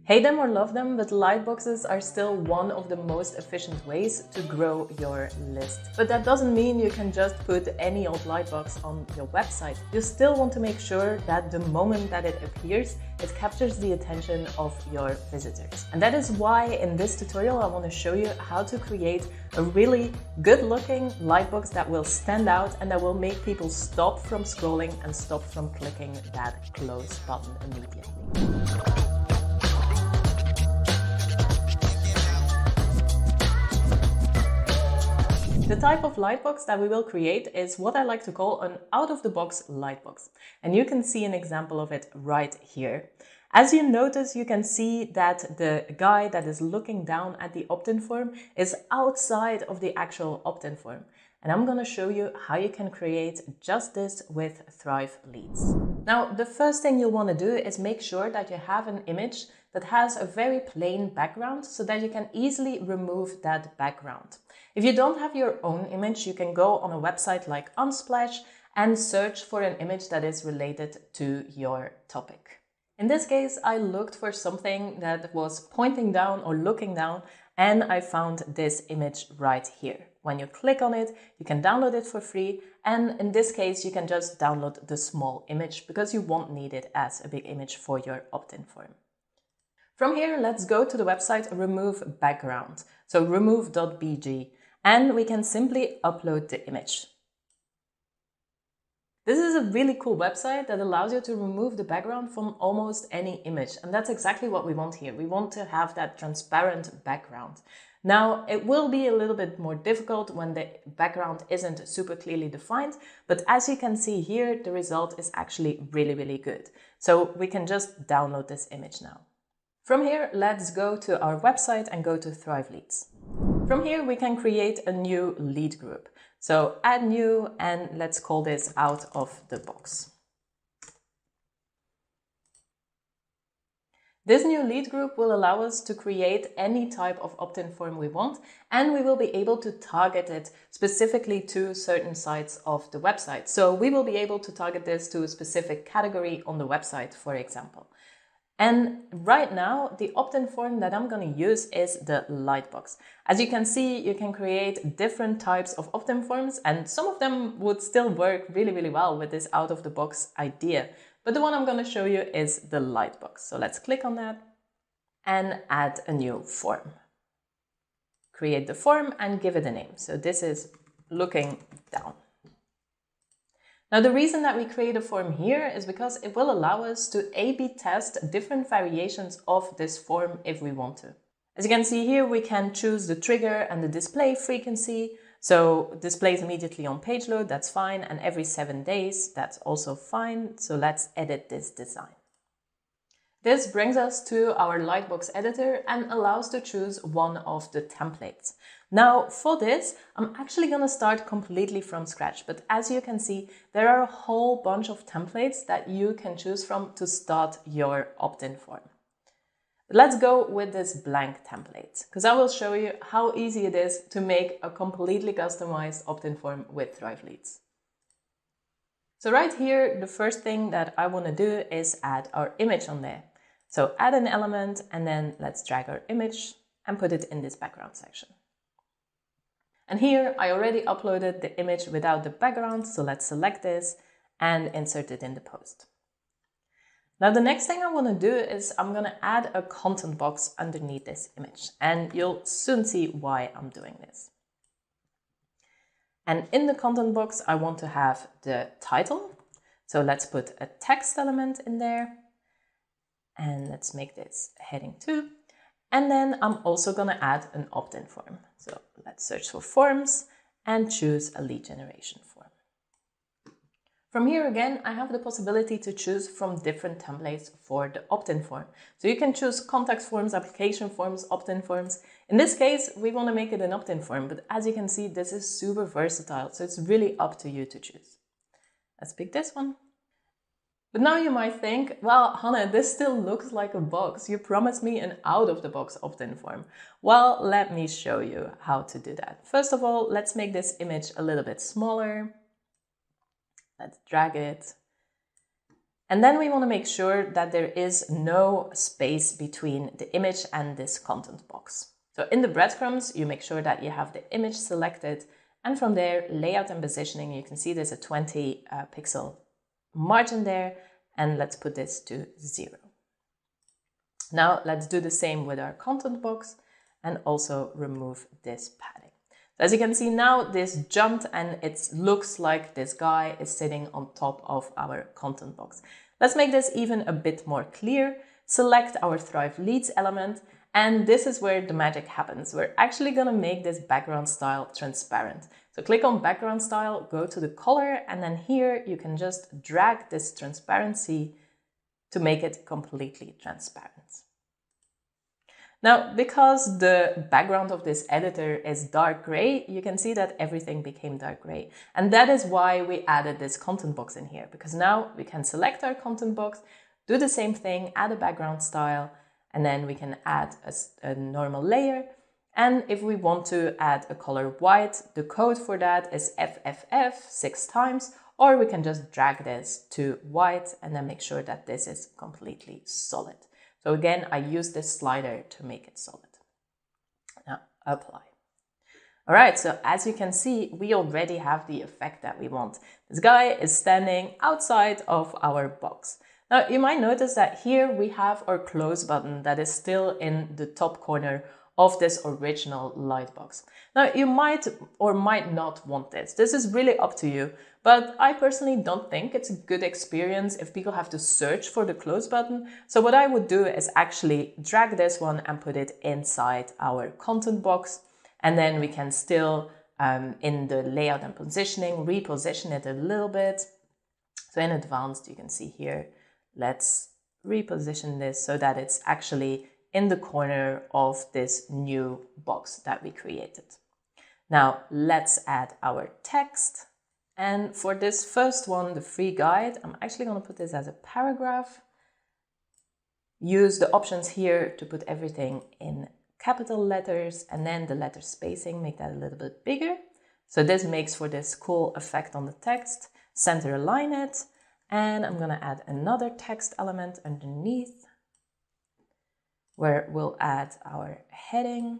Hate them or love them, but lightboxes are still one of the most efficient ways to grow your list. But that doesn't mean you can just put any old lightbox on your website. You still want to make sure that the moment that it appears, it captures the attention of your visitors. And that is why in this tutorial I want to show you how to create a really good looking lightbox that will stand out and that will make people stop from scrolling and stop from clicking that close button immediately. The type of lightbox that we will create is what I like to call an out-of-the-box lightbox. And you can see an example of it right here. As you notice, you can see that the guy that is looking down at the opt-in form is outside of the actual opt-in form. And I'm going to show you how you can create just this with Thrive Leads. Now, the first thing you'll want to do is make sure that you have an image that has a very plain background so that you can easily remove that background. If you don't have your own image, you can go on a website like Unsplash and search for an image that is related to your topic. In this case, I looked for something that was pointing down or looking down, and I found this image right here. When you click on it, you can download it for free, and in this case, you can just download the small image because you won't need it as a big image for your opt-in form. From here, let's go to the website Remove Background, so remove.bg, and we can simply upload the image. This is a really cool website that allows you to remove the background from almost any image, and that's exactly what we want here. We want to have that transparent background. Now, it will be a little bit more difficult when the background isn't super clearly defined, but as you can see here, the result is actually really, really good. So we can just download this image now. From here, let's go to our website and go to Thrive Leads. From here, we can create a new lead group. So add new, and let's call this out of the box. This new lead group will allow us to create any type of opt-in form we want, and we will be able to target it specifically to certain sites of the website. So we will be able to target this to a specific category on the website, for example. And right now, the opt-in form that I'm going to use is the Lightbox. As you can see, you can create different types of opt-in forms, and some of them would still work really, really well with this out-of-the-box idea. But the one I'm going to show you is the Lightbox. So let's click on that and add a new form. Create the form and give it a name. So this is looking down. Now, the reason that we create a form here is because it will allow us to A/B test different variations of this form if we want to. As you can see here, we can choose the trigger and the display frequency. So displays immediately on page load, that's fine. And every 7 days, that's also fine. So let's edit this design. This brings us to our Lightbox editor and allows to choose one of the templates. Now for this, I'm actually going to start completely from scratch, but as you can see, there are a whole bunch of templates that you can choose from to start your opt-in form. But let's go with this blank template, because I will show you how easy it is to make a completely customized opt-in form with Thrive Leads. So right here, the first thing that I want to do is add our image on there. So add an element, and then let's drag our image and put it in this background section. And here I already uploaded the image without the background, so let's select this and insert it in the post. Now the next thing I want to do is I'm going to add a content box underneath this image, and you'll soon see why I'm doing this. And in the content box, I want to have the title. So let's put a text element in there. And let's make this heading 2. And then I'm also going to add an opt-in form. So let's search for forms and choose a lead generation form. From here again, I have the possibility to choose from different templates for the opt-in form. So you can choose contact forms, application forms, opt-in forms. In this case, we want to make it an opt-in form, but as you can see, this is super versatile. So it's really up to you to choose. Let's pick this one. But now you might think, well, Hannah, this still looks like a box. You promised me an out-of-the-box opt-in form. Well, let me show you how to do that. First of all, let's make this image a little bit smaller. Let's drag it. And then we want to make sure that there is no space between the image and this content box. So in the breadcrumbs, you make sure that you have the image selected, and from there, layout and positioning, you can see there's a 20 pixel margin there, and let's put this to 0. Now let's do the same with our content box and also remove this padding. So as you can see now, this jumped and it looks like this guy is sitting on top of our content box. Let's make this even a bit more clear. Select our Thrive Leads element, and this is where the magic happens. We're actually going to make this background style transparent. So click on background style, go to the color, and then here you can just drag this transparency to make it completely transparent. Now, because the background of this editor is dark gray, you can see that everything became dark gray. And that is why we added this content box in here, because now we can select our content box, do the same thing, add a background style, and then we can add a normal layer. And if we want to add a color white, the code for that is FFF 6 times, or we can just drag this to white and then make sure that this is completely solid. So again, I use this slider to make it solid. Now apply. All right, so as you can see, we already have the effect that we want. This guy is standing outside of our box. Now you might notice that here we have our close button that is still in the top corner of this original Lightbox. Now you might or might not want this. This is really up to you, but I personally don't think it's a good experience if people have to search for the close button. So what I would do is actually drag this one and put it inside our content box, and then we can still in the layout and positioning reposition it a little bit. So in advanced you can see here, let's reposition this so that it's actually in the corner of this new box that we created. Now let's add our text. And for this first one, the free guide, I'm actually going to put this as a paragraph. Use the options here to put everything in capital letters, and then the letter spacing, make that a little bit bigger. So this makes for this cool effect on the text. Center align it. And I'm going to add another text element underneath, where we'll add our heading.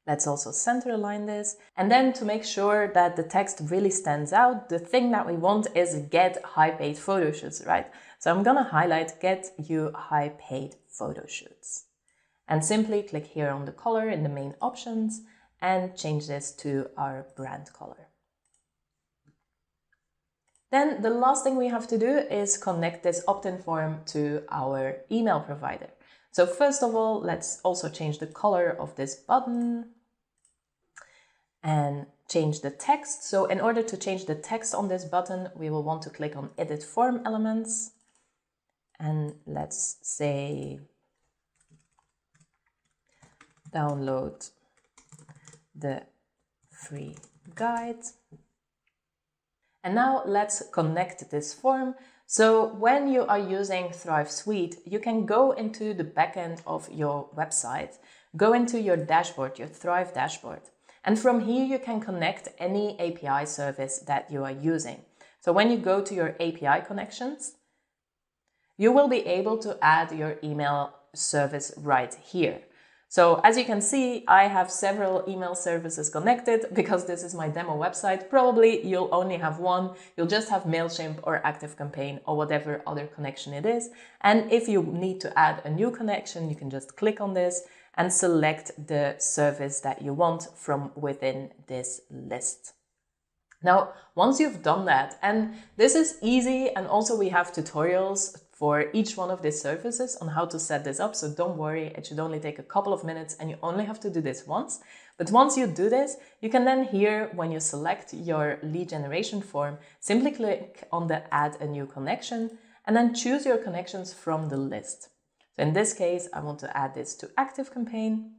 Let's also center align this. And then to make sure that the text really stands out, the thing that we want is get high paid photo shoots, right? So I'm gonna highlight get you high paid photo shoots. And simply click here on the color in the main options and change this to our brand color. Then the last thing we have to do is connect this opt-in form to our email provider. So first of all, let's also change the color of this button and change the text. So in order to change the text on this button, we will want to click on Edit Form Elements. And let's say, download the free guide. And now let's connect this form. So when you are using Thrive Suite, you can go into the backend of your website, go into your dashboard, your Thrive dashboard. And from here, you can connect any API service that you are using. So when you go to your API connections, you will be able to add your email service right here. So as you can see, I have several email services connected because this is my demo website. Probably you'll only have one. You'll just have MailChimp or ActiveCampaign or whatever other connection it is. And if you need to add a new connection, you can just click on this and select the service that you want from within this list. Now, once you've done that, and this is easy, and also we have tutorials for each one of these services on how to set this up. So don't worry, it should only take a couple of minutes and you only have to do this once. But once you do this, you can then here, when you select your lead generation form, simply click on the Add a New Connection and then choose your connections from the list. So in this case, I want to add this to ActiveCampaign.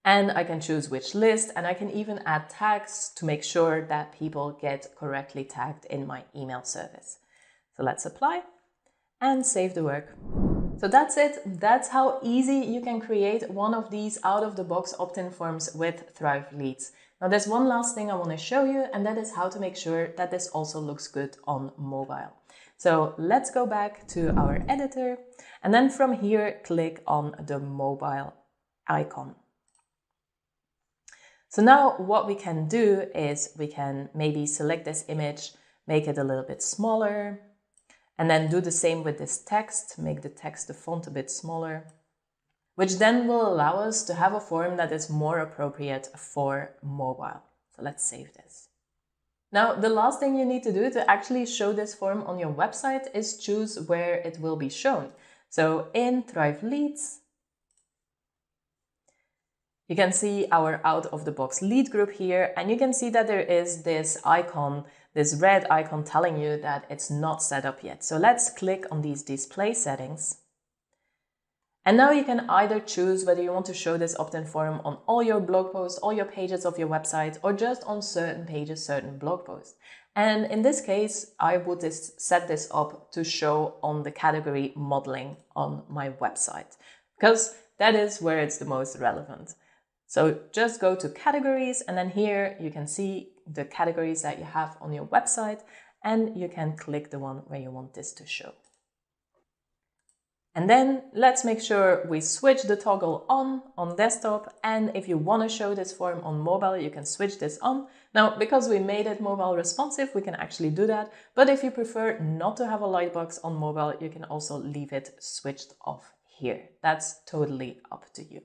And I can choose which list, and I can even add tags to make sure that people get correctly tagged in my email service. So let's apply and save the work. So that's it. That's how easy you can create one of these out-of-the-box opt-in forms with Thrive Leads. Now there's one last thing I want to show you, and that is how to make sure that this also looks good on mobile. So let's go back to our editor, and then from here, click on the mobile icon. So now what we can do is we can maybe select this image, make it a little bit smaller, and then do the same with this text, make the text, the font a bit smaller, which then will allow us to have a form that is more appropriate for mobile. So let's save this. Now, the last thing you need to do to actually show this form on your website is choose where it will be shown. So in Thrive Leads, you can see our out-of-the-box lead group here, and you can see that there is this icon, this red icon telling you that it's not set up yet. So let's click on these display settings. And now you can either choose whether you want to show this opt-in form on all your blog posts, all your pages of your website, or just on certain pages, certain blog posts. And in this case, I would set this up to show on the category modeling on my website, because that is where it's the most relevant. So just go to categories, and then here you can see the categories that you have on your website, and you can click the one where you want this to show. And then let's make sure we switch the toggle on desktop, and if you want to show this form on mobile, you can switch this on. Now, because we made it mobile responsive, we can actually do that, but if you prefer not to have a lightbox on mobile, you can also leave it switched off here. That's totally up to you.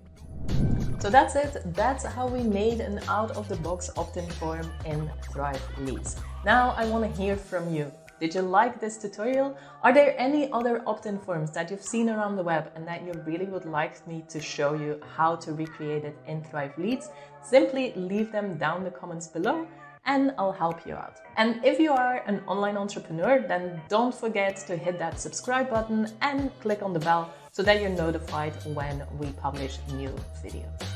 So that's it. That's how we made an out-of-the-box opt-in form in Thrive Leads. Now I want to hear from you. Did you like this tutorial? Are there any other opt-in forms that you've seen around the web and that you really would like me to show you how to recreate it in Thrive Leads? Simply leave them down in the comments below and I'll help you out. And if you are an online entrepreneur, then don't forget to hit that subscribe button and click on the bell so that you're notified when we publish new videos.